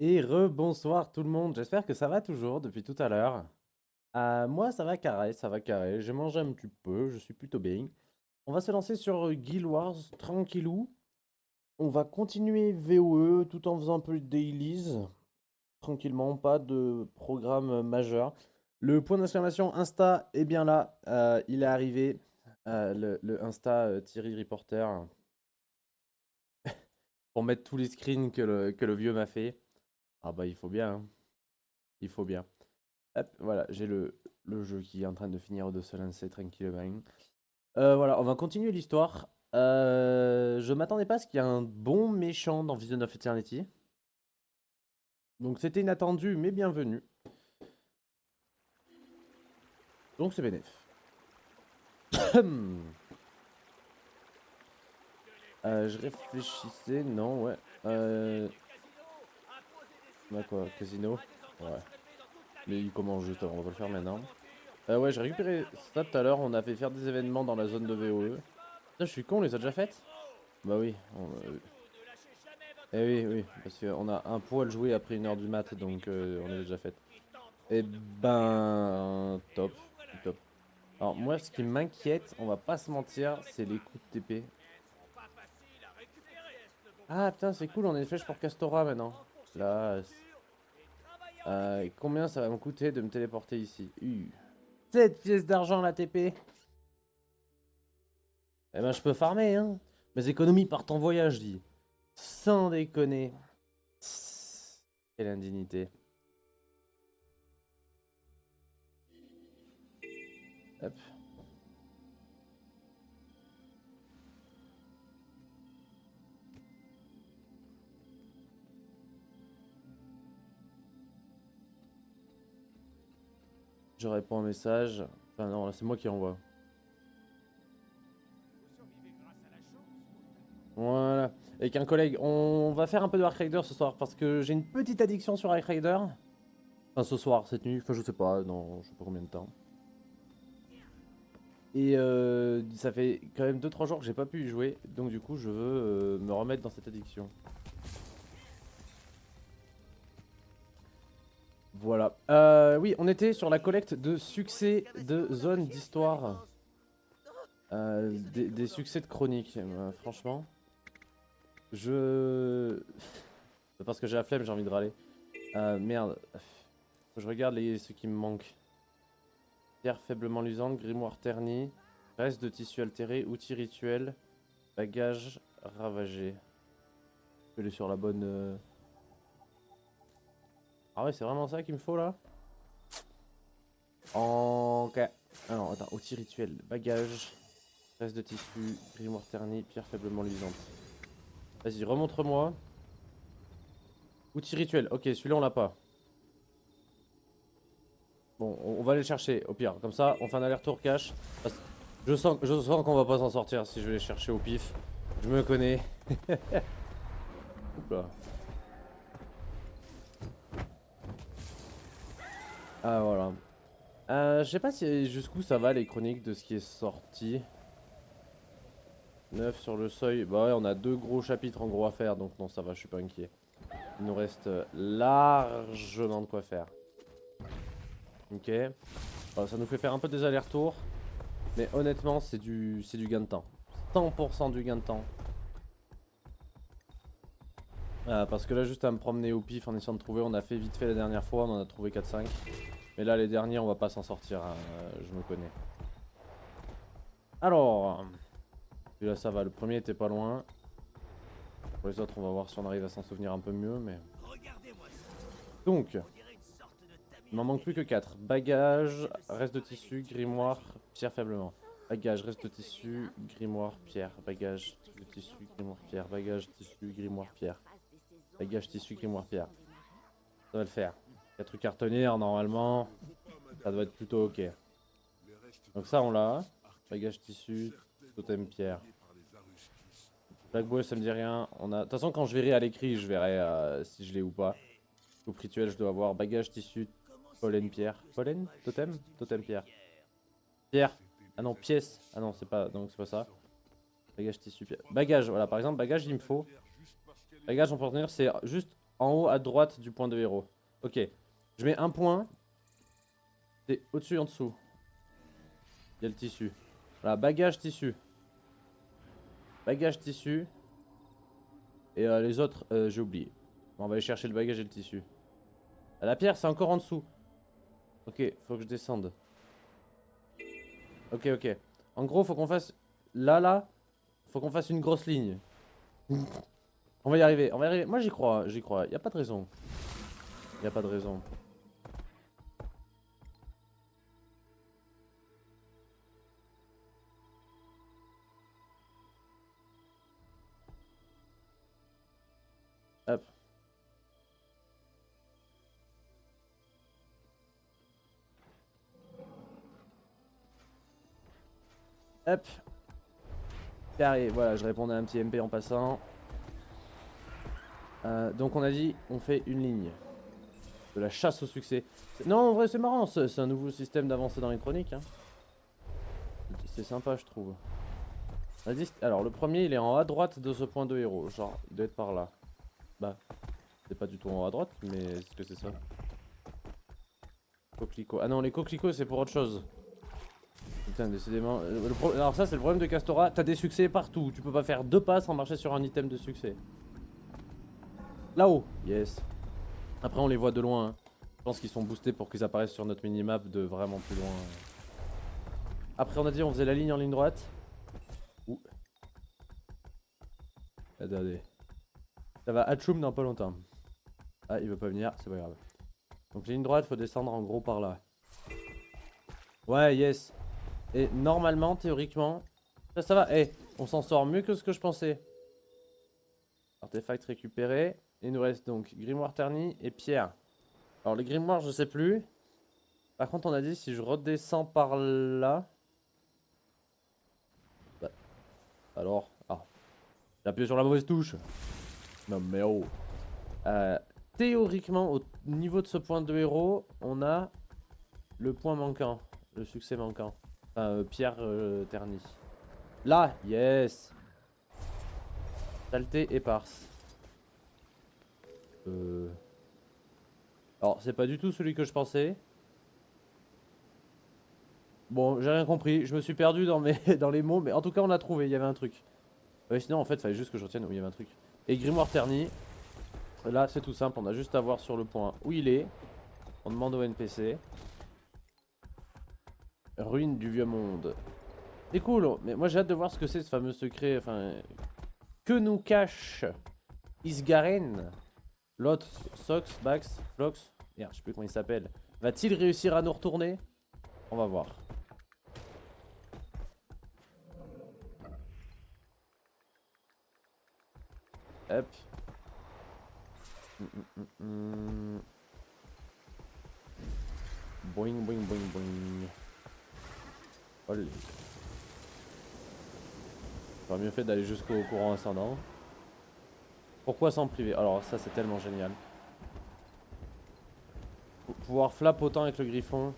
Et rebonsoir tout le monde, j'espère que ça va toujours depuis tout à l'heure. Moi ça va carré, ça va carré, j'ai mangé un petit peu, je suis plutôt bien. On va se lancer sur Guild Wars tranquillou. On va continuer VOE tout en faisant un peu de dailies. Tranquillement, pas de programme majeur. Le point d'exclamation Insta est bien là, il est arrivé. Le Insta Thierry Reporter pour mettre tous les screens que le vieux m'a fait. Ah bah il faut bien, hein. Il faut bien. Hop, voilà, j'ai le jeu qui est en train de finir de se lancer tranquillement. Voilà, on va continuer l'histoire. Je m'attendais pas à ce qu'il y ait un bon méchant dans Vision of Eternity. Donc c'était inattendu, mais bienvenu. Donc c'est bénéf. Je réfléchissais, non, ouais. On a quoi, casino? Ouais. Mais il commence juste, on va pas le faire maintenant. Ouais, j'ai récupéré ça tout à l'heure, on a fait faire des événements dans la zone de VOE. Putain, je suis con, on les a déjà faites? Bah oui, eh oui, oui, parce qu'on a un poil joué après 1 heure du mat, donc on est déjà fait. Eh ben, top, top. Alors moi, ce qui m'inquiète, on va pas se mentir, c'est les coups de TP. Ah putain, c'est cool, on a une flèche pour Castora maintenant. Là, combien ça va me coûter de me téléporter ici? 7 pièces d'argent la TP. Eh ben, je peux farmer, hein. Mes économies partent en voyage, je dis. Sans déconner. Quelle indignité. Hop. Je réponds un message. Enfin non, là c'est moi qui envoie. Voilà. Avec un collègue, on va faire un peu de Ark Rider ce soir parce que j'ai une petite addiction sur Ark Rider. Enfin ce soir, cette nuit, enfin je sais pas, non, je sais pas combien de temps. Et ça fait quand même 2-3 jours que j'ai pas pu y jouer, donc du coup je veux me remettre dans cette addiction. Voilà. Oui, on était sur la collecte de succès de zones d'histoire. Des succès de chronique, franchement. Je... Parce que j'ai la flemme, j'ai envie de râler. Merde. Faut que je regarde ceux qui me manquent. Pierre faiblement luisante, grimoire terni, reste de tissu altéré, outils rituels, bagages ravagés. Je vais aller sur la bonne... Ah ouais, c'est vraiment ça qu'il me faut là? Ok. Alors, attends, outils rituels, bagages, reste de tissu, grimoire terni, pierre faiblement luisante. Vas-y, remontre-moi. Outils rituels, ok, celui-là on l'a pas. Bon, on va aller chercher au pire. Comme ça, on fait un aller-retour cash. Je sens qu'on va pas s'en sortir si je vais les chercher au pif. Je me connais. Oula. Ah voilà. Je sais pas si jusqu'où ça va les chroniques de ce qui est sorti. 9 sur le seuil. Bah ouais, on a 2 gros chapitres en gros à faire, donc non, ça va, je suis pas inquiet. Il nous reste largement de quoi faire. Ok. Bon, ça nous fait faire un peu des allers-retours. Mais honnêtement, c'est du gain de temps. 100% du gain de temps. Parce que là, juste à me promener au pif en essayant de trouver, on a fait vite fait la dernière fois, on en a trouvé 4-5. Mais là, les derniers, on va pas s'en sortir, hein, je me connais. Alors, celui-là, ça va, le premier était pas loin. Pour les autres, on va voir si on arrive à s'en souvenir un peu mieux, mais... Donc, il m'en manque plus que 4. Bagage, reste de tissu, grimoire, pierre faiblement. Bagage, reste de tissu, grimoire, pierre. Bagage, de tissu, grimoire, pierre. Bagage, tissu, grimoire, pierre. Bagage, tissu, grimoire, pierre. Ça va le faire. 4 trucs à retenir, normalement. Ça doit être plutôt ok. Donc ça, on l'a. Bagage, tissu, totem, pierre. Black Boy, ça me dit rien. De toute façon, quand je verrai à l'écrit, je verrai si je l'ai ou pas. Coupe rituel, je dois avoir bagage, tissu, pollen, pierre. Pollen? Totem? Totem, pierre. Pierre. Ah non, pièce. Ah non, c'est pas, donc c'est pas ça. Bagage, tissu, pierre. Bagage, voilà. Par exemple, bagage, il me faut. Bagage en porte-tenir, c'est juste en haut à droite du point de héros. Ok. Je mets un point. C'est au-dessus et en dessous. Il y a le tissu. Voilà, bagage tissu. Bagage tissu. Et les autres, j'ai oublié. Bon, on va aller chercher le bagage et le tissu. Ah, la pierre, c'est encore en dessous. Ok, faut que je descende. Ok, ok. En gros, faut qu'on fasse... Là. Faut qu'on fasse une grosse ligne. On va y arriver, on va y arriver. Moi, j'y crois, j'y crois. Y a pas de raison. Y a pas de raison. Hop. Hop. Carré, voilà, je répondais à un petit MP en passant. Donc on a dit, on fait une ligne. De la chasse au succès. Non, en vrai, c'est marrant, c'est un nouveau système d'avancée dans les chroniques. Hein. C'est sympa, je trouve. Alors, le premier, il est en haut à droite de ce point de héros. Genre, il doit être par là. Bah, c'est pas du tout en haut à droite, mais est-ce que c'est ça? Coquelicot. Ah non, les coquelicots, c'est pour autre chose. Putain, décidément. Alors ça, c'est le problème de Castora. T'as des succès partout. Tu peux pas faire 2 pas sans marcher sur un item de succès. Là-haut. Yes. Après, on les voit de loin. Hein. Je pense qu'ils sont boostés pour qu'ils apparaissent sur notre minimap de vraiment plus loin. Après, on a dit on faisait la ligne en ligne droite. Ouh. Attendez. Ça va Hatchoum dans pas longtemps. Ah, il veut pas venir, c'est pas grave. Donc, ligne droite, faut descendre en gros par là. Ouais, yes. Et normalement, théoriquement, ça va. Eh, on s'en sort mieux que ce que je pensais. Artefact récupéré. Il nous reste donc grimoire terni et pierre. Alors les grimoires, je sais plus. Par contre, on a dit si je redescends par là. Bah, alors. Ah. J'ai appuyé sur la mauvaise touche. Non mais oh. Théoriquement, au niveau de ce point de héros, on a le point manquant. Le succès manquant. Enfin, pierre ternie. Là, yes. Saleté éparse. Alors, c'est pas du tout celui que je pensais. Bon, j'ai rien compris. Je me suis perdu dans, dans les mots, mais en tout cas, on a trouvé. Il y avait un truc. Sinon, en fait, il fallait juste que je retienne où il y avait un truc. Et grimoire terni. Là, c'est tout simple. On a juste à voir sur le point où il est. On demande au NPC. Ruine du vieux monde. C'est cool, mais moi j'ai hâte de voir ce que c'est ce fameux secret. Enfin, que nous cache Isgaren? L'autre, Sox, Bax, Flox. Merde, je sais plus comment il s'appelle. Va-t-il réussir à nous retourner? On va voir. Hop. Boing, boing, boing, boing. Olé. J'aurais mieux fait d'aller jusqu'au courant ascendant. Pourquoi s'en priver? Alors ça c'est tellement génial. Pouvoir flap autant avec le griffon.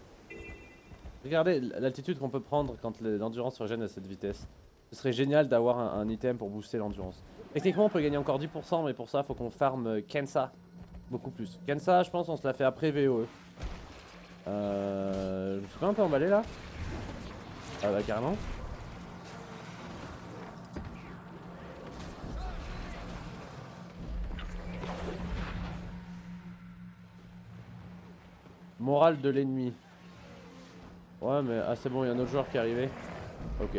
Regardez l'altitude qu'on peut prendre quand l'endurance se régène à cette vitesse. Ce serait génial d'avoir un item pour booster l'endurance. Techniquement on peut gagner encore 10%, mais pour ça faut qu'on farm Kensa. Beaucoup plus. Kensa je pense on se l'a fait après VOE. Je me suis pas un peu emballé là. Ah bah carrément. Morale de l'ennemi. Ouais mais ah c'est bon, il y a un autre joueur qui est arrivé. Ok.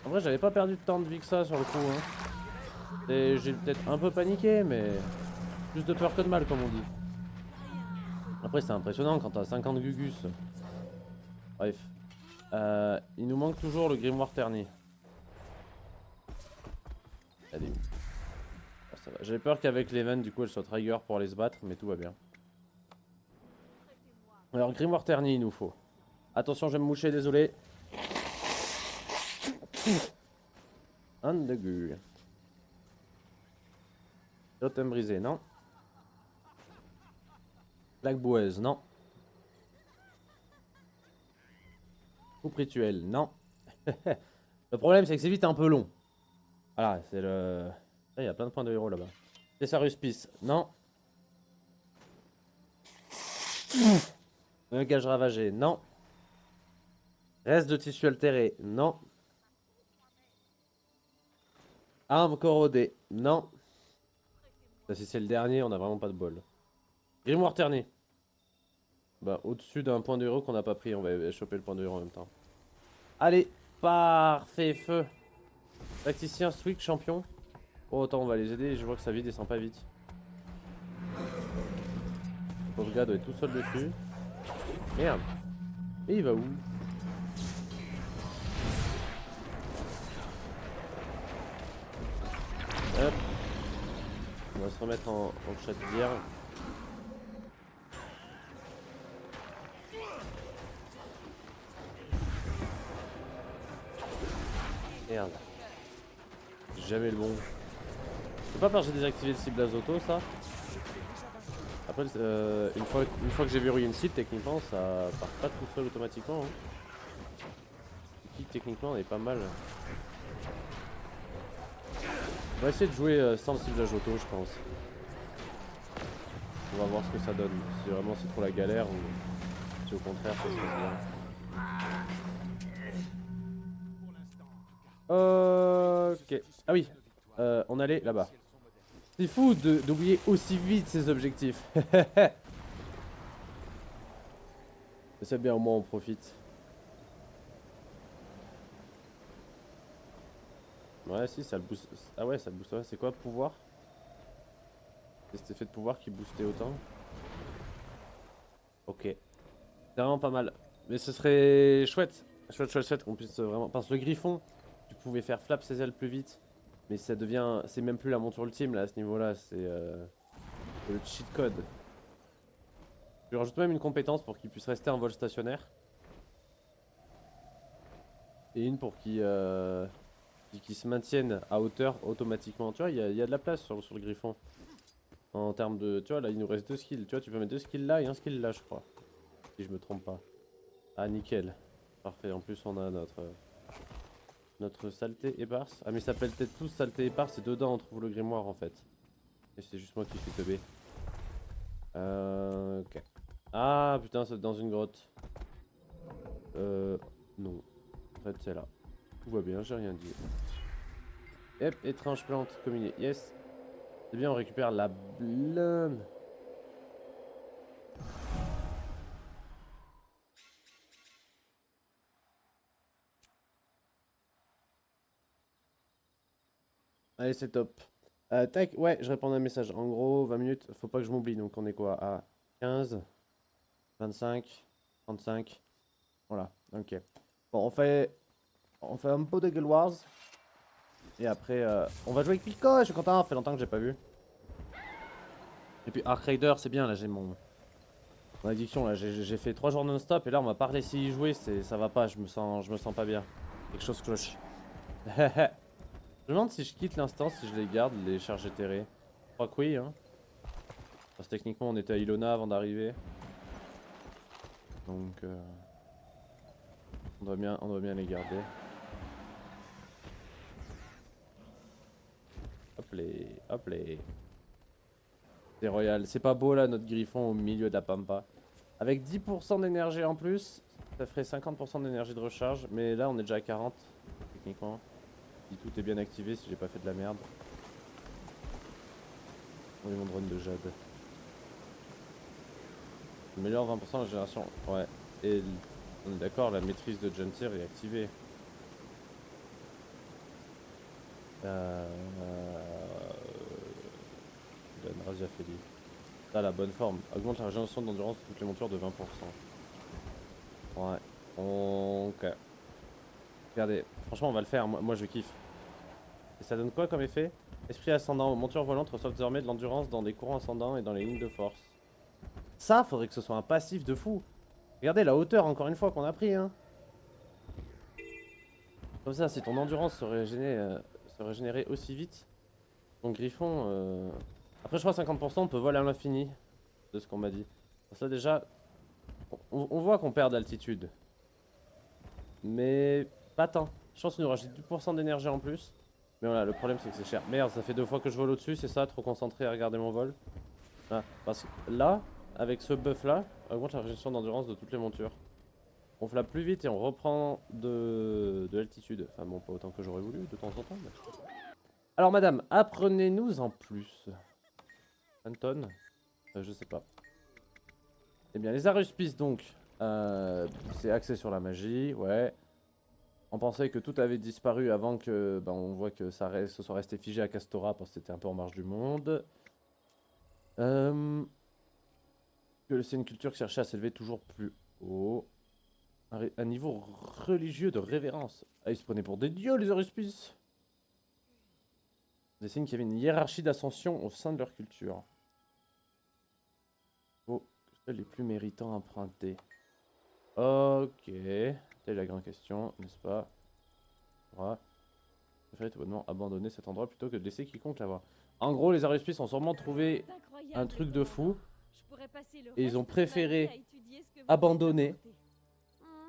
En vrai j'avais pas perdu tant de vie que ça sur le coup hein. J'ai peut-être un peu paniqué mais plus de peur que de mal comme on dit. Après c'est impressionnant quand t'as 50 gugus. Bref. Il nous manque toujours le grimoire terni. Allez. Ah, ça va. J'avais peur qu'avec l'event du coup elle soit trigger pour aller se battre mais tout va bien. Alors grimoire terni il nous faut. Attention je vais me moucher, désolé. Un de gu. Totem brisé, non. Plaque boueuse, non. Coupe rituel, non. Le problème c'est que c'est vite un peu long. Voilà, c'est le... Il y a plein de points de héros là-bas. Thessaruspis, non. Un gage ravagé, non. Reste de tissu altéré, non. Arme corrodée, non. Ça, si c'est le dernier, on a vraiment pas de bol. Grimoire terni. Bah, au-dessus d'un point de héros qu'on n'a pas pris, on va choper le point de héros en même temps. Allez, parfait, feu. Tacticien, Swig, champion. Oh, attends, on va les aider, je vois que sa vie descend pas vite. Le pauvre gars doit être tout seul dessus. Merde. Et il va où? Hop. On va se remettre en chat d'hier. Merde. Jamais le bon. C'est pas parce que j'ai désactivé le ciblage auto ça. Après, une fois que j'ai verrouillé une cible, techniquement, ça part pas tout seul automatiquement. Hein. Qui techniquement est pas mal. On va essayer de jouer sans le ciblage auto, je pense. On va voir ce que ça donne. Si vraiment c'est trop la galère ou si au contraire ça se passe bien. Ok. Ah oui, on allait là-bas. C'est fou d'oublier aussi vite ses objectifs. C'est bien, au moins on profite. Ouais, si, ça le booste. Ah ouais, ça le booste. Ouais, c'est quoi, pouvoir? C'est cet effet de pouvoir qui boostait autant. Ok. C'est vraiment pas mal. Mais ce serait chouette. Chouette qu'on puisse vraiment. Parce que le griffon, tu pouvais faire flap ses ailes plus vite. Mais ça devient. C'est même plus la monture ultime là à ce niveau-là. C'est le cheat code. Je lui rajoute même une compétence pour qu'il puisse rester en vol stationnaire. Et une pour qu'il se maintienne à hauteur automatiquement. Tu vois, il y a de la place sur le griffon. En termes de. Tu vois, là, il nous reste 2 skills. Tu vois, tu peux mettre 2 skills là et un skill là, je crois. Si je me trompe pas. Ah, nickel. Parfait. En plus, on a notre saleté éparse. Ah, mais ça s'appelle peut-être tous saleté éparse. Et dedans, on trouve le grimoire en fait. Et c'est juste moi qui suis teubé. Ok. Ah, putain, c'est dans une grotte. Non. En fait, c'est là. Tout va bien, j'ai rien dit. Hop, étrange plante communée. Yes. C'est bien, on récupère la blinde. Allez, c'est top. Tac, ouais, je réponds à un message. En gros, 20 minutes, faut pas que je m'oublie. Donc on est quoi? À 15, 25, 35. Voilà, ok. Bon, on fait un peu de Guild Wars. Et après, on va jouer avec Pico. Je suis content, ça fait longtemps que j'ai pas vu. Et puis Arc Raider, c'est bien. Là, j'ai mon addiction. Là, j'ai fait 3 jours non-stop. Et là, on m'a pas laissé y jouer. Ça va pas, je me sens pas bien. Quelque chose cloche. Je me demande si je quitte l'instance, si je les garde, les charges éthérées. Je crois que oui, hein. Parce que techniquement, on était à Ilona avant d'arriver. Donc, on doit bien les garder. Hop les, hop les. C'est royal. C'est pas beau là, notre griffon au milieu de la pampa. Avec 10% d'énergie en plus, ça ferait 50% d'énergie de recharge. Mais là, on est déjà à 40, techniquement. Si tout est bien activé, si j'ai pas fait de la merde. On est mon drone de jade. Améliore 20% la génération. Ouais. Et on est d'accord, la maîtrise de Gentir est activée. Donne Razia Feli. Ça, la bonne forme. Augmente la régénération d'endurance de toutes les montures de 20%. Ouais. Ok. Regardez, franchement, on va le faire. Moi, je kiffe. Et ça donne quoi comme effet? Esprit ascendant. Monture volante reçoit désormais de l'endurance dans des courants ascendants et dans les lignes de force. Ça, faudrait que ce soit un passif de fou. Regardez la hauteur, encore une fois, qu'on a pris. Hein. Comme ça, si ton endurance se régénérait aussi vite, ton griffon. Après, je crois 50%, on peut voler à l'infini. De ce qu'on m'a dit. Parce que là, déjà, on voit qu'on perd d'altitude. Mais pas tant. Je pense qu'il nous rajoute 10% d'énergie en plus. Mais voilà, le problème c'est que c'est cher. Merde, ça fait 2 fois que je vole au-dessus, c'est ça, trop concentré à regarder mon vol. Ah, parce que là, avec ce buff là, on augmente la régénération d'endurance de toutes les montures. On flappe plus vite et on reprend de l'altitude. Enfin bon, pas autant que j'aurais voulu, de temps en temps. Mais... Alors madame, apprenez-nous en plus. Anton je sais pas. Eh bien, les aruspices donc, c'est axé sur la magie, ouais. On pensait que tout avait disparu avant que, on voit que ça se soit resté figé à Castora parce que c'était un peu en marge du monde. Que c'est une culture qui cherchait à s'élever toujours plus haut. Un niveau religieux de révérence. Ah, ils se prenaient pour des dieux, les aruspices. Des signes qu'il y avait une hiérarchie d'ascension au sein de leur culture. Oh, seuls les plus méritants empruntés. Ok. Telle est la grande question, n'est-ce pas? Ouais. Je préfère tout bonnement abandonner cet endroit plutôt que de laisser quiconque la voir. En gros, les aruspices ont sûrement trouvé un truc de fou. Et ils ont préféré abandonner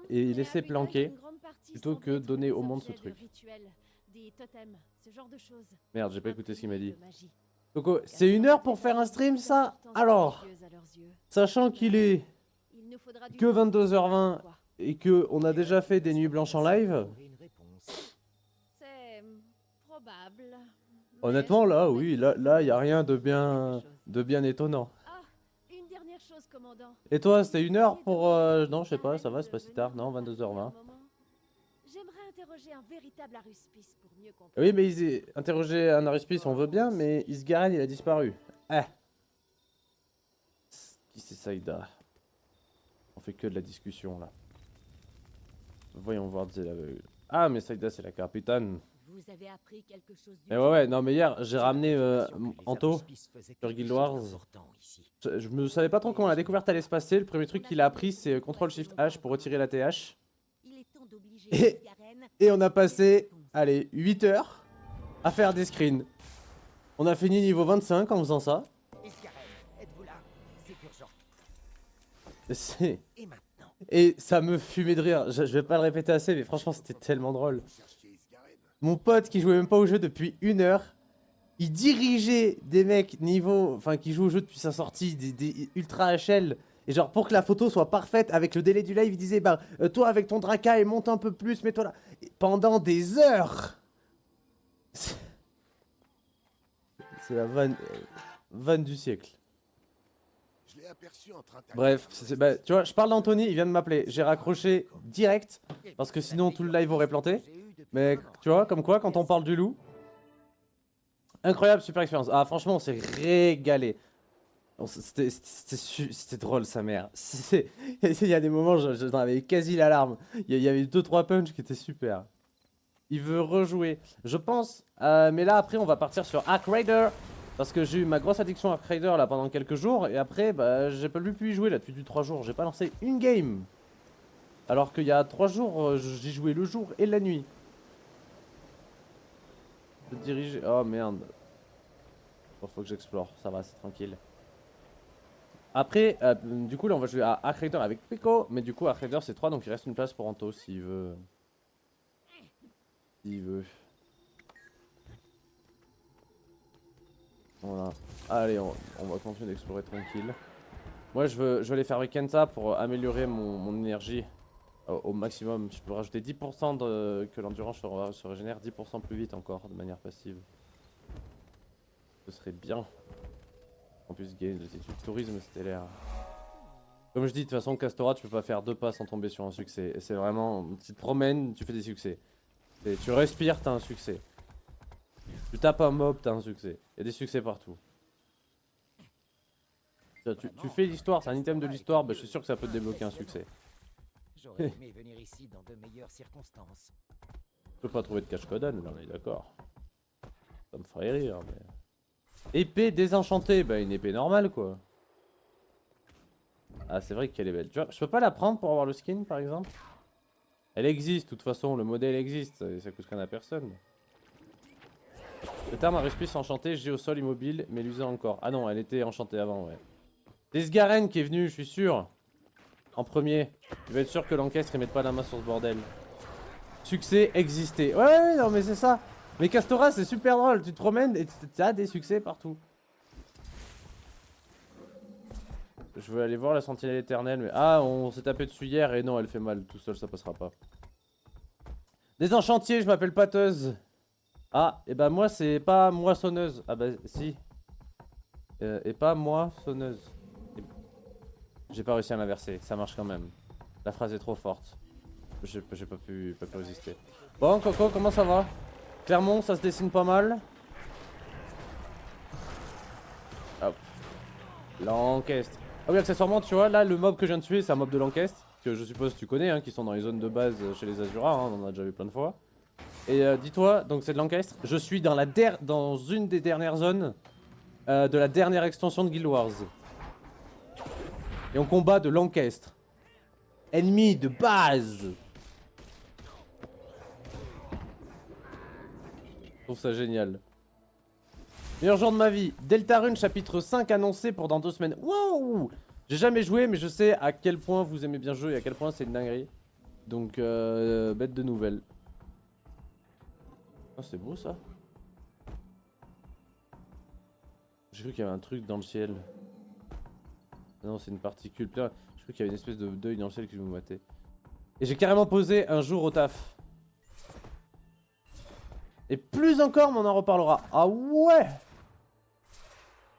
et laisser planquer plutôt que donner au monde ce truc. Merde, j'ai pas écouté ce qu'il m'a dit. Coco, c'est 1 heure pour faire un stream ça? Alors, sachant qu'il est que 22h20 et que on a déjà fait des nuits blanches en live. Honnêtement là, oui, là y a rien de bien étonnant. Et toi, c'était 1 heure pour... Non, je sais pas, ça va, c'est pas si tard. Non, 22h20. J'aimerais interroger un véritable aruspice pour mieux comprendre. Oui, mais interroger un aruspice, on veut bien, mais Isgaren, il a disparu. Eh. Qui c'est Saïda? On fait que de la discussion, là. Voyons voir, c'est l'aveugle. Ah, mais Saïda, c'est la capitaine. Vous avez appris quelque chose du... Mais ouais, non, mais hier, j'ai ramené Anto sur Guild Wars. Je me savais pas trop comment la découverte allait se passer. Le premier truc qu'il a appris, c'est CTRL-SHIFT-H pour retirer la TH. Et on a passé, allez, 8 heures à faire des screens. On a fini niveau 25 en faisant ça. Et ça me fumait de rire. Je vais pas le répéter assez, mais franchement, c'était tellement drôle. Mon pote qui jouait même pas au jeu depuis 1 heure, il dirigeait des mecs niveau, enfin qui jouent au jeu depuis sa sortie, des ultra HL. Et genre pour que la photo soit parfaite avec le délai du live, il disait bah toi avec ton Draka et monte un peu plus, mets-toi là. Et pendant des heures. C'est la vanne du siècle. Bref, bah, tu vois, je parle d'Anthony, il vient de m'appeler. J'ai raccroché direct parce que sinon tout le live aurait planté. Mais tu vois, comme quoi, quand on parle du loup. Incroyable, super expérience. Ah, franchement, on s'est régalé. C'était drôle, sa mère. Il y a des moments, j'en avais quasi l'alarme. Il y avait 2-3 punchs qui étaient super. Il veut rejouer. Je pense. Mais là, après, on va partir sur Ark Raider. Parce que j'ai eu ma grosse addiction à Ark Raider là pendant quelques jours. Et après, bah, j'ai pas pu y jouer là depuis 3 jours. J'ai pas lancé une game. Alors qu'il y a 3 jours, j'ai joué le jour et la nuit. Je dirige. Oh merde. Bon, faut que j'explore. Ça va, c'est tranquille. Après, du coup, là, on va jouer à Ark Raider avec Pico. Mais du coup, Ark Raider, c'est 3. Donc il reste une place pour Anto s'il veut. S'il veut. Voilà. Allez, on va continuer d'explorer tranquille. Moi, je veux aller faire avec Kenta pour améliorer mon énergie au maximum. Je peux rajouter 10% que l'endurance se régénère 10% plus vite encore, de manière passive. Ce serait bien. En plus, gain de tourisme stellaire. Comme je dis, de toute façon, Castora, tu peux pas faire 2 pas sans tomber sur un succès. C'est vraiment, tu te promènes, tu fais des succès. Tu respires, t'as un succès. Tu tapes un mob, t'as un succès. Il y a des succès partout. Tu fais l'histoire, c'est un item de l'histoire, bah, je suis sûr que ça peut te débloquer un succès. J'aurais aimé venir ici dans de meilleures circonstances. Je peux pas trouver de cache-codane, on est d'accord. Ça me ferait rire, mais... Épée désenchantée, bah une épée normale quoi. Ah c'est vrai qu'elle est belle. Tu vois, je peux pas la prendre pour avoir le skin par exemple? Elle existe, de toute façon, le modèle existe, ça coûte rien à personne. Le terme aruspice enchanté, j'ai au sol immobile, mais l'user encore. Ah non, elle était enchantée avant, ouais. C'est Sgaren qui est venu, je suis sûr. En premier. Tu vas être sûr que l'encaistre, ils mettent pas la main sur ce bordel. Succès existé. Ouais, non mais c'est ça. Mais Castora, c'est super drôle. Tu te promènes et t'as des succès partout. Je veux aller voir la sentinelle éternelle, mais... Ah, on s'est tapé dessus hier et non, elle fait mal. Tout seul, ça passera pas. Désenchantier, je m'appelle Pâteuse. Ah, et bah moi, c'est pas moissonneuse. Ah bah si. Et pas moissonneuse. J'ai pas réussi à m'inverser, ça marche quand même. La phrase est trop forte. J'ai pas pu résister. Bon, Coco, comment ça va? Clermont, ça se dessine pas mal. Hop. L'encaistre. Ah oui, accessoirement, tu vois, là, le mob que je viens de tuer, c'est un mob de l'encaistre. Que je suppose tu connais, hein, qui sont dans les zones de base chez les Azura, hein, on en a déjà vu plein de fois. Et dis-toi, donc c'est de l'encaistre. Je suis dans, dans une des dernières zones de la dernière extension de Guild Wars. Et on combat de l'encaistre. Ennemi de base. Je trouve ça génial. Meilleur jour de ma vie. Deltarune chapitre 5 annoncé pour dans 2 semaines. Wow! J'ai jamais joué mais je sais à quel point vous aimez bien jouer et à quel point c'est une dinguerie. Donc bête de nouvelles. Oh c'est beau ça. J'ai cru qu'il y avait un truc dans le ciel. Non c'est une particule. Putain, j'ai cru qu'il y avait une espèce de deuil dans le ciel qui me matait. Et j'ai carrément posé un jour au taf. Et plus encore mais on en reparlera. Ah ouais!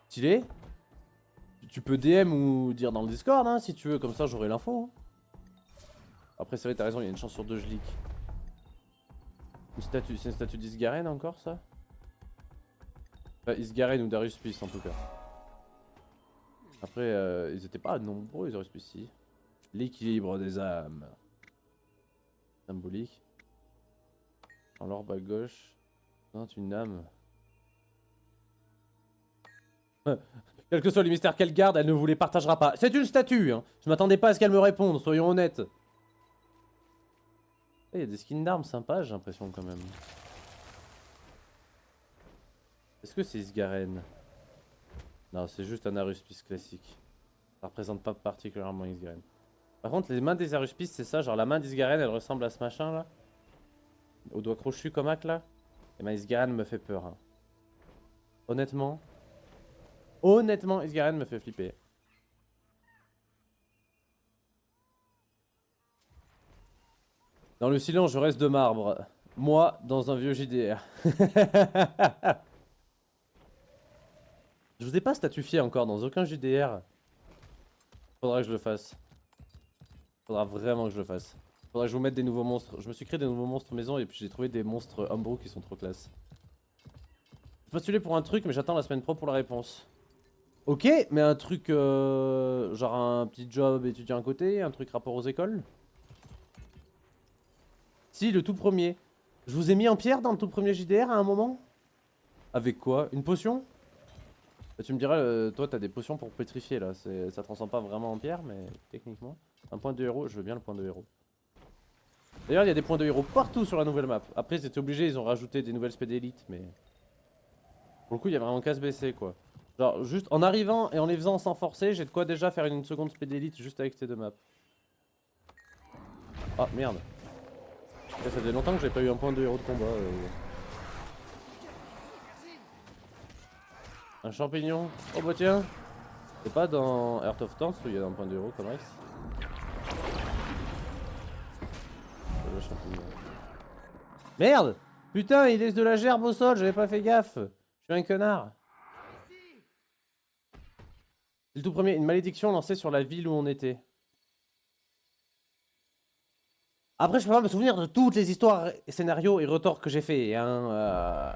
Stylé. Tu peux DM ou dire dans le Discord hein, si tu veux, comme ça j'aurai l'info. Après c'est vrai t'as raison, il y a une chance sur 2 je leak. Une statue, c'est une statue d'Isgaren encore ça? Enfin Isgaren ou Darius Peace en tout cas. Après ils étaient pas nombreux les Darius Peace ici. L'équilibre des âmes. Symbolique. En l'orbe à gauche. Non, une âme. Quel que soit le mystère qu'elle garde, elle ne vous les partagera pas. C'est une statue, hein. Je m'attendais pas à ce qu'elle me réponde, soyons honnêtes. Il y a des skins d'armes sympas, j'ai l'impression quand même. Est-ce que c'est Isgaren? Non, c'est juste un Aruspice classique. Ça représente pas particulièrement Isgaren. Par contre, les mains des Aruspice, c'est ça, genre la main d'Isgaren, elle ressemble à ce machin là. Au doigt crochu comme Ak là. Et ben Isgaren me fait peur. Hein. Honnêtement. Honnêtement, Isgaren me fait flipper. Dans le silence, je reste de marbre. Moi, dans un vieux JDR. Je vous ai pas statufié encore dans aucun JDR. Faudra que je le fasse. Faudra vraiment que je le fasse. Faudra que je vous mette des nouveaux monstres. Je me suis créé des nouveaux monstres maison et puis j'ai trouvé des monstres Umbro qui sont trop classe. J'ai postulé pour un truc mais j'attends la semaine pro pour la réponse. Ok, mais un truc genre un petit job étudiant à côté, un truc rapport aux écoles. Si, le tout premier. Je vous ai mis en pierre dans le tout premier JDR à un moment. Avec quoi? Une potion? Bah, tu me diras, toi t'as des potions pour pétrifier là, ça transforme pas vraiment en pierre mais techniquement. Un point de héros, je veux bien le point de héros. D'ailleurs il y a des points de héros partout sur la nouvelle map. Après ils étaient obligés, ils ont rajouté des nouvelles spé d'élite mais... Pour le coup il y a vraiment qu'à se baisser quoi. Genre juste en arrivant et en les faisant sans forcer, j'ai de quoi déjà faire une seconde spé d'élite juste avec ces 2 maps. Ah merde. Ça faisait longtemps que j'avais pas eu un point de héros de combat. Un champignon. Oh bah tiens. C'est pas dans Heart of Dance où il y a un point de héros comme Rex. Le champignon. Merde. Putain il laisse de la gerbe au sol, j'avais pas fait gaffe. Je suis un connard. C'est le tout premier, une malédiction lancée sur la ville où on était. Après, je peux pas me souvenir de toutes les histoires, scénarios et retorts que j'ai fait. Hein,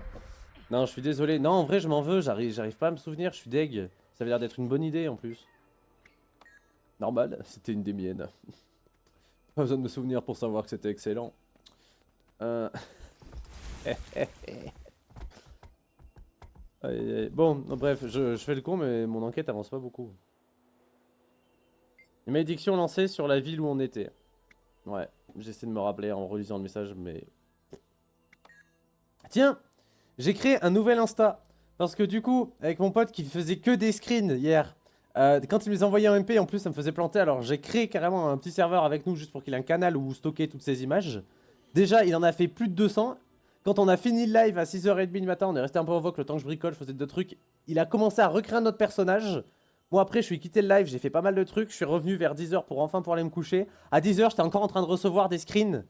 Non, je suis désolé. Non, en vrai, je m'en veux. J'arrive pas à me souvenir. Je suis deg. Ça avait l'air d'être une bonne idée en plus. Normal, c'était une des miennes. Pas besoin de me souvenir pour savoir que c'était excellent. Bon, bref, je fais le con, mais mon enquête avance pas beaucoup. Une malédiction lancée sur la ville où on était. Ouais, j'essaie de me rappeler en relisant le message, mais... Tiens, j'ai créé un nouvel Insta. Parce que du coup, avec mon pote qui faisait que des screens hier, quand il me les envoyait en MP, en plus ça me faisait planter. Alors j'ai créé carrément un petit serveur avec nous juste pour qu'il ait un canal où stocker toutes ces images. Déjà, il en a fait plus de 200. quand on a fini le live à 6h30 du matin, on est resté un peu en vogue le temps que je bricole, je faisais deux trucs. Il a commencé à recréer un autre personnage. Moi après je suis quitté le live, j'ai fait pas mal de trucs. Je suis revenu vers 10h pour enfin pouvoir aller me coucher. À 10h j'étais encore en train de recevoir des screens.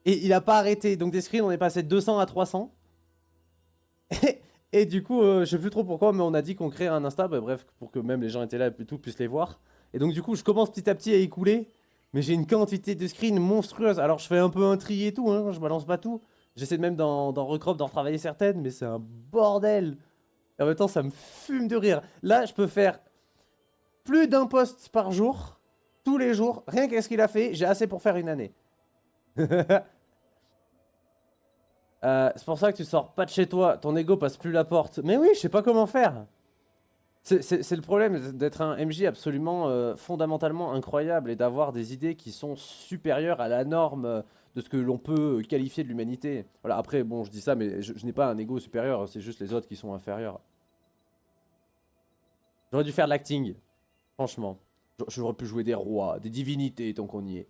Et il a pas arrêté. Donc des screens on est passé de 200 à 300. Et du coup je sais plus trop pourquoi mais on a dit qu'on créerait un Insta. Bah, bref pour que même les gens étaient là et tout puissent les voir. Et donc du coup je commence petit à petit à écouler. Mais j'ai une quantité de screens monstrueuse. Alors je fais un peu un tri et tout, hein, je balance pas tout. J'essaie même d'en recrop, d'en retravailler certaines, mais c'est un bordel. Et en même temps, ça me fume de rire. Là, je peux faire plus d'un post par jour, tous les jours. Rien qu'à ce qu'il a fait, j'ai assez pour faire une année. C'est pour ça que tu sors pas de chez toi, ton ego passe plus la porte. Mais oui, je sais pas comment faire. C'est le problème d'être un MJ absolument fondamentalement incroyable et d'avoir des idées qui sont supérieures à la norme de ce que l'on peut qualifier de l'humanité. Voilà, après, bon, je dis ça, mais je n'ai pas un ego supérieur, c'est juste les autres qui sont inférieurs. J'aurais dû faire de l'acting, franchement. J'aurais pu jouer des rois, des divinités tant qu'on y est.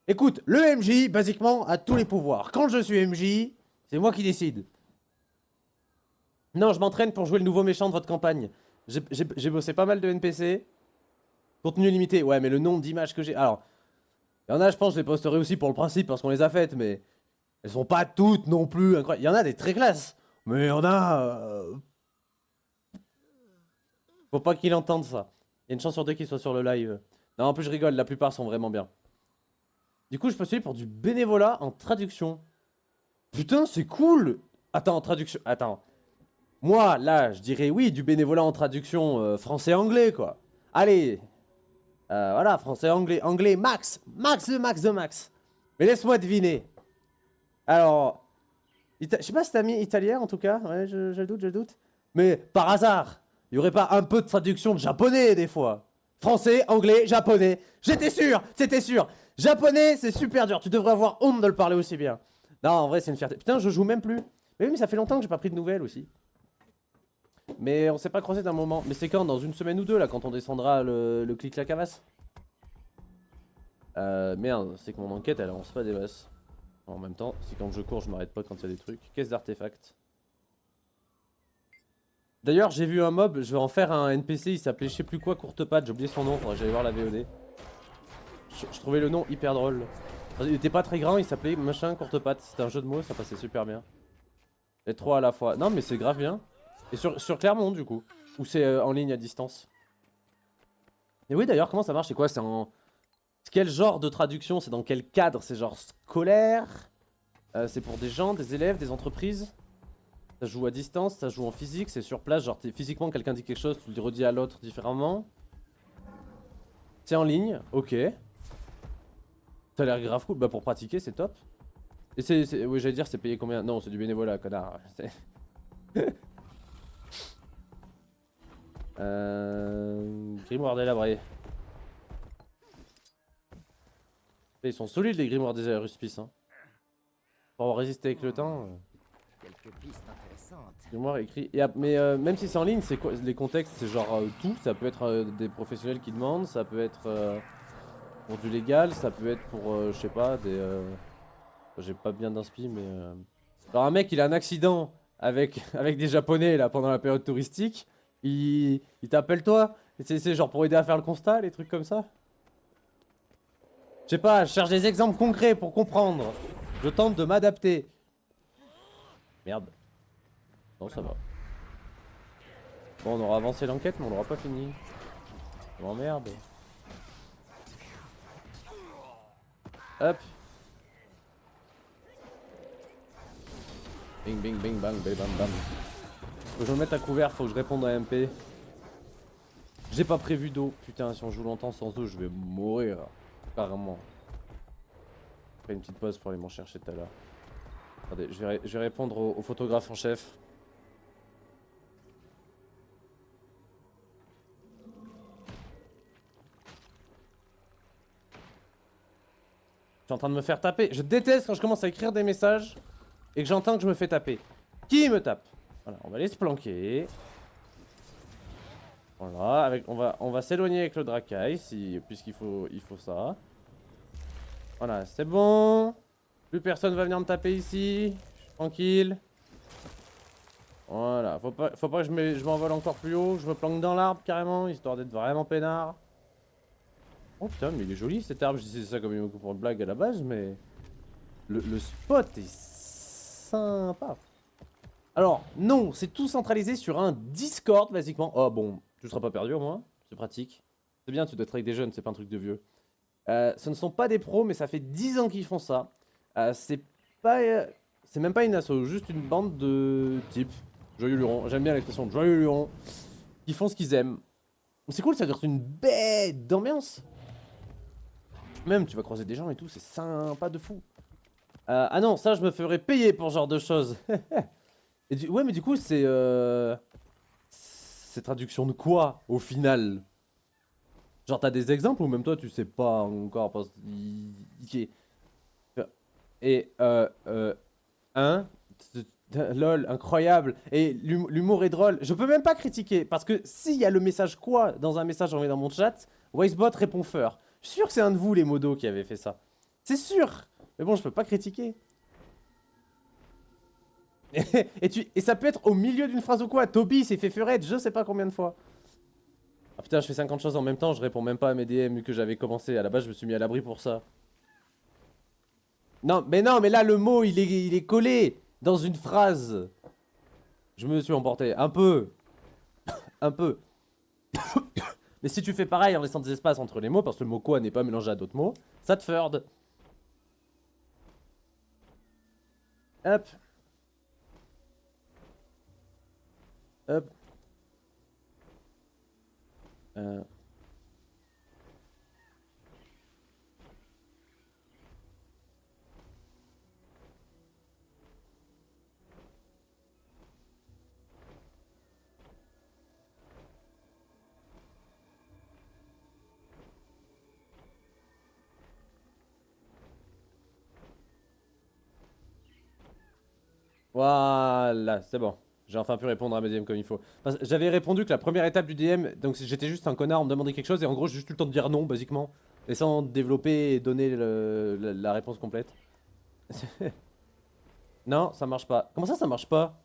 Écoute, le MJ, basiquement, a tous les pouvoirs. Quand je suis MJ, c'est moi qui décide. Non, je m'entraîne pour jouer le nouveau méchant de votre campagne. J'ai bossé pas mal de NPC. Contenu limité, ouais, mais le nombre d'images que j'ai... Alors, il y en a, je pense, je les posterai aussi pour le principe, parce qu'on les a faites, mais... Elles sont pas toutes non plus incroyables. Il y en a des très classes, mais il y en a... Faut pas qu'il entende ça. Il y a une chance sur deux qu'il soit sur le live. Non, en plus, je rigole, la plupart sont vraiment bien. Du coup, je postule pour du bénévolat en traduction. Putain, c'est cool! Attends, en traduction... Attends... Moi, là, je dirais oui, du bénévolat en traduction français-anglais, quoi. Allez. Voilà, français-anglais. Anglais, max. Max de max de max. Mais laisse-moi deviner. Alors... Je sais pas si t'as mis italien, en tout cas. Ouais, je doute, je doute. Mais, par hasard, il y aurait pas un peu de traduction de japonais, des fois? Français, anglais, japonais. J'étais sûr, c'était sûr. Japonais, c'est super dur. Tu devrais avoir honte de le parler aussi bien. Non, en vrai, c'est une fierté. Putain, je joue même plus. Mais oui, mais ça fait longtemps que j'ai pas pris de nouvelles aussi. Mais on s'est pas croisé d'un moment. Mais c'est quand? Dans une semaine ou deux là, quand on descendra le clic la cavasse. Merde, c'est que mon enquête elle avance pas des masses. En même temps, c'est quand je cours, je m'arrête pas quand il y a des trucs. Caisse d'artefacts. D'ailleurs, j'ai vu un mob, je vais en faire un NPC, il s'appelait je sais plus quoi, courte patte, j'ai oublié son nom, faudrait que j'aille voir la VOD. Je trouvais le nom hyper drôle. Il était pas très grand, il s'appelait machin courte patte, c'était un jeu de mots, ça passait super bien. Les trois à la fois. Non mais c'est grave bien. Et sur Clermont du coup. Ou c'est en ligne à distance. Et oui d'ailleurs comment ça marche? C'est quoi? C'est en... Quel genre de traduction? C'est dans quel cadre? C'est genre scolaire? C'est pour des gens, des élèves, des entreprises? Ça joue à distance, ça joue en physique, c'est sur place, genre physiquement quelqu'un dit quelque chose, tu le redis à l'autre différemment. C'est en ligne, ok. Ça a l'air grave cool, bah pour pratiquer c'est top. Et c'est... Oui j'allais dire c'est payé combien? Non c'est du bénévolat connard. Grimoire délabré. Ils sont solides les grimoires des aérospices hein. Pour avoir résisté avec le temps. Quelques pistes intéressantes. Grimoire écrit. Et, mais même si c'est en ligne, c'est quoi les contextes? C'est genre tout. Ça peut être des professionnels qui demandent, ça peut être pour du légal, ça peut être pour je sais pas des. J'ai pas bien d'inspi mais. Alors un mec il a un accident avec des japonais là pendant la période touristique. Il t'appelle toi. C'est genre pour aider à faire le constat, les trucs comme ça. Je sais pas, je cherche des exemples concrets pour comprendre. Je tente de m'adapter. Merde. Non, ça va. Bon, on aura avancé l'enquête, mais on l'aura pas fini. Je m'emmerde. Hop. Bing, bing, bing, bang, bang, bam, bam. Faut que je me mette à couvert, faut que je réponde à MP. J'ai pas prévu d'eau. Putain, si on joue longtemps sans eau, je vais mourir. Carrément. Je ferai une petite pause pour aller m'en chercher tout à l'heure. Attendez, je vais répondre au photographe en chef. Je suis en train de me faire taper. Je déteste quand je commence à écrire des messages et que j'entends que je me fais taper. Qui me tape? Voilà, on va aller se planquer. Voilà, on va s'éloigner avec le Drakai puisqu'il faut ça. Voilà, c'est bon. Plus personne va venir me taper ici. Je suis tranquille. Voilà, faut pas que je m'envole encore plus haut, je me planque dans l'arbre carrément, histoire d'être vraiment peinard. Oh putain, mais il est joli cet arbre, je disais ça comme une pour une blague à la base, mais... Le spot est sympa. Alors, non, c'est tout centralisé sur un Discord, basiquement. Oh bon, tu seras pas perdu au moins, c'est pratique. C'est bien, tu dois être avec des jeunes, c'est pas un truc de vieux. Ce ne sont pas des pros, mais ça fait 10 ans qu'ils font ça. C'est pas... c'est même pas une asso, juste une bande de types. Joyeux lurons, j'aime bien l'expression joyeux lurons. Qui font ce qu'ils aiment. C'est cool, ça doit être une bête d'ambiance. Même, tu vas croiser des gens et tout, c'est sympa de fou. Ah non, ça je me ferais payer pour ce genre de choses. Ouais, mais du coup, c'est... C'est traduction de quoi, au final? Genre, t'as des exemples ou même toi, tu sais pas encore parce... Et, hein? Lol, incroyable. Et l'humour est drôle. Je peux même pas critiquer, parce que s'il y a le message quoi dans un message envoyé dans mon chat, Wisebot répond feur. Je suis sûr que c'est un de vous, les modos, qui avait fait ça. C'est sûr. Mais bon, je peux pas critiquer. Et ça peut être au milieu d'une phrase ou quoi. Toby s'est fait feurette, je sais pas combien de fois. Ah putain, je fais 50 choses en même temps, je réponds même pas à mes DM que j'avais commencé. À la base, je me suis mis à l'abri pour ça. Non, mais là, le mot, il est collé dans une phrase. Je me suis emporté. Un peu. Un peu. Mais si tu fais pareil en laissant des espaces entre les mots, parce que le mot quoi n'est pas mélangé à d'autres mots, ça te ferde. Hop. Hop. Voilà, c'est bon. J'ai enfin pu répondre à mes DM comme il faut. J'avais répondu que la première étape du DM, donc j'étais juste un connard, on me demandait quelque chose et en gros j'ai juste eu le temps de dire non, basiquement. Et sans développer et donner la réponse complète. Non, ça marche pas. Comment ça marche pas?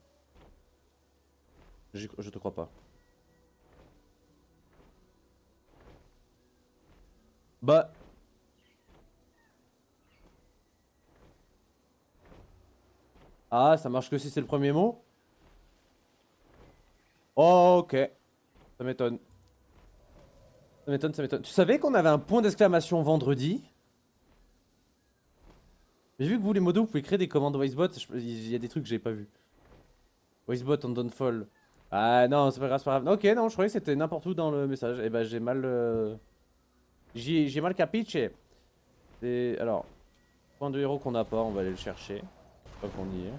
Je te crois pas. Bah... Ah, ça marche que si c'est le premier mot? Oh, ok. Ça m'étonne. Ça m'étonne, ça m'étonne. Tu savais qu'on avait un point d'exclamation vendredi? Mais vu que vous les modos, vous pouvez créer des commandes Wisebot, il y a des trucs que j'ai pas vu. Wisebot on downfall. Ah non, c'est pas grave, c'est pas grave. Ok, non, je croyais que c'était n'importe où dans le message. Eh ben, j'ai mal... J'ai mal capiche. Alors, point de héros qu'on n'a pas, on va aller le chercher. Pas qu'on y est.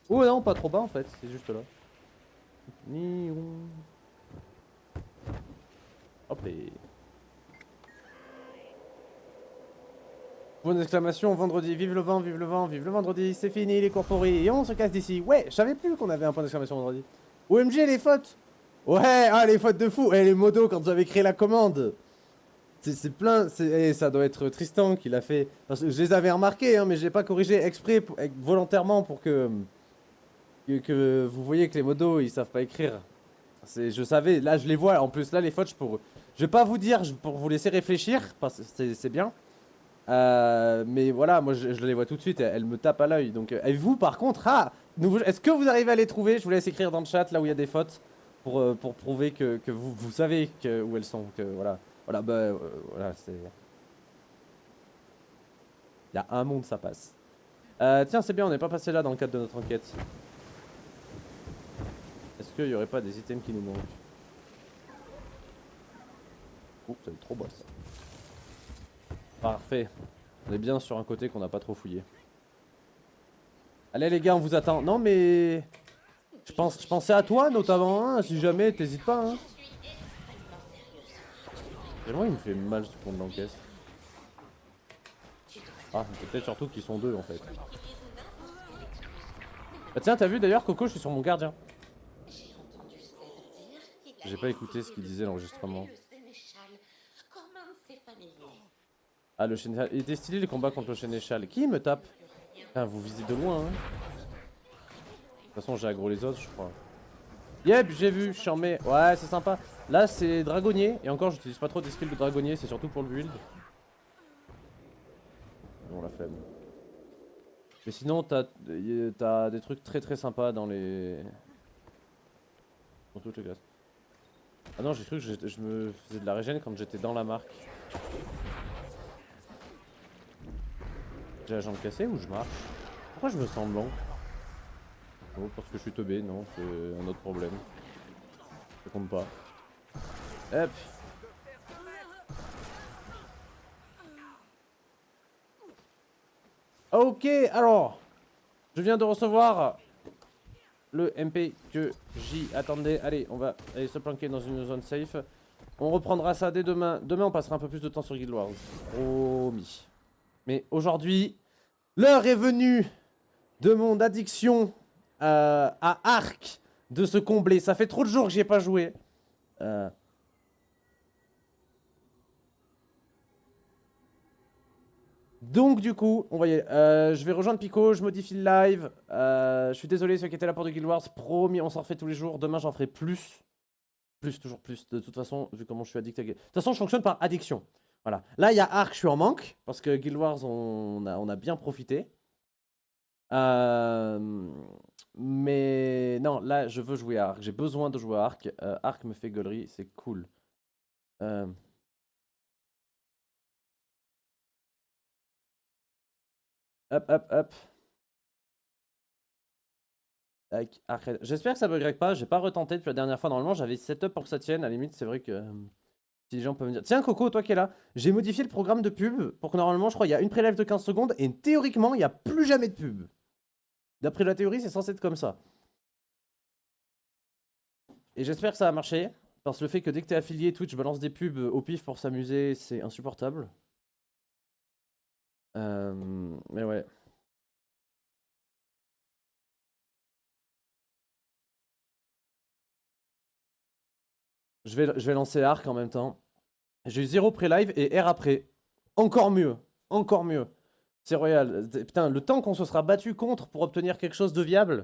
Oh non, pas trop bas en fait, c'est juste là. Hop et... Point d'exclamation, vendredi, vive le vent, vive le vent, vive le vendredi, c'est fini les cours pourris, et on se casse d'ici. Ouais, je savais plus qu'on avait un point d'exclamation vendredi. OMG les fautes. Ouais, ah les fautes de fou. Eh les modos quand j'avais créé la commande. C'est plein, ça doit être Tristan qui l'a fait. Parce que je les avais remarqués, hein, mais je l'ai pas corrigé exprès, volontairement pour que vous voyez que les modos ils savent pas écrire. Je savais, là je les vois, en plus là les fautes je vais pas vous dire pour vous laisser réfléchir, parce que c'est bien. Mais voilà, moi je les vois tout de suite, elles me tapent à l'œil. Donc, et vous par contre, est-ce que vous arrivez à les trouver? Je vous laisse écrire dans le chat là où il y a des fautes pour prouver que vous savez où elles sont. Que, voilà, voilà, bah voilà, c'est. Il y a un monde, ça passe. Tiens, c'est bien, on n'est pas passé là dans le cadre de notre enquête. Est-ce qu'il y aurait pas des items qui nous manquent? Ouh, ça va être trop beau ça. Parfait. On est bien sur un côté qu'on n'a pas trop fouillé. Allez les gars, on vous attend. Non mais... Je pensais à toi notamment, hein, si jamais, t'hésites pas. Hein. Vraiment, il me fait mal ce pont de l'encaisse. Ah, peut-être surtout qu'ils sont deux en fait. Bah tiens, t'as vu d'ailleurs, Coco, je suis sur mon gardien. J'ai pas écouté ce qu'il disait l'enregistrement. Ah, le sénéchal. Il était stylé les combats contre le sénéchal. Qui me tape? Ah, vous visez de loin, hein. De toute façon, j'ai aggro les autres, je crois. Yep, j'ai vu, charmé. Ouais, c'est sympa. Là, c'est dragonnier. Et encore, j'utilise pas trop des skills de dragonnier, c'est surtout pour le build. Bon, la flemme. Mais sinon, t'as des trucs très très sympas dans les. Dans toutes les classes. Ah non, j'ai cru que je me faisais de la régène quand j'étais dans la marque. J'ai la jambe cassée ou je marche? Pourquoi je me sens blanc? Oh, parce que je suis teubé, non, c'est un autre problème. Ça compte pas. Hop. Ok, alors. Je viens de recevoir le MP que j'y attendais. Allez, on va aller se planquer dans une zone safe. On reprendra ça dès demain. Demain, on passera un peu plus de temps sur Guild Wars. Promis. Mais aujourd'hui, l'heure est venue de mon addiction à Arc de se combler. Ça fait trop de jours que j'y ai pas joué. Donc du coup, on va y aller. Je vais rejoindre Pico, je modifie le live. Je suis désolé ceux qui étaient là pour de Guild Wars. Promis, on s'en refait tous les jours. Demain, j'en ferai plus. Plus, toujours plus. De toute façon, vu comment je suis addict à Guild Wars. De toute façon, je fonctionne par addiction. Voilà. Là, il y a Arc, je suis en manque. Parce que Guild Wars, on a bien profité. Mais non, là, je veux jouer à Arc. J'ai besoin de jouer à Arc. Arc me fait gaulerie, c'est cool. Hop, hop, hop. J'espère que ça buggerait pas, j'ai pas retenté depuis la dernière fois. Normalement, j'avais setup pour que ça tienne. À la limite, c'est vrai que si les gens peuvent me dire. Tiens, Coco, toi qui es là, j'ai modifié le programme de pub pour que normalement, je crois, il y a une pré-live de 15 secondes et théoriquement, il n'y a plus jamais de pub. D'après la théorie, c'est censé être comme ça. Et j'espère que ça va marcher. Parce que le fait que dès que t'es affilié Twitch, balance des pubs au pif pour s'amuser, c'est insupportable. Mais ouais. Je vais lancer Arc en même temps. J'ai eu 0 pré-live et R après. Encore mieux. Encore mieux. C'est royal. Putain, le temps qu'on se sera battu contre pour obtenir quelque chose de viable.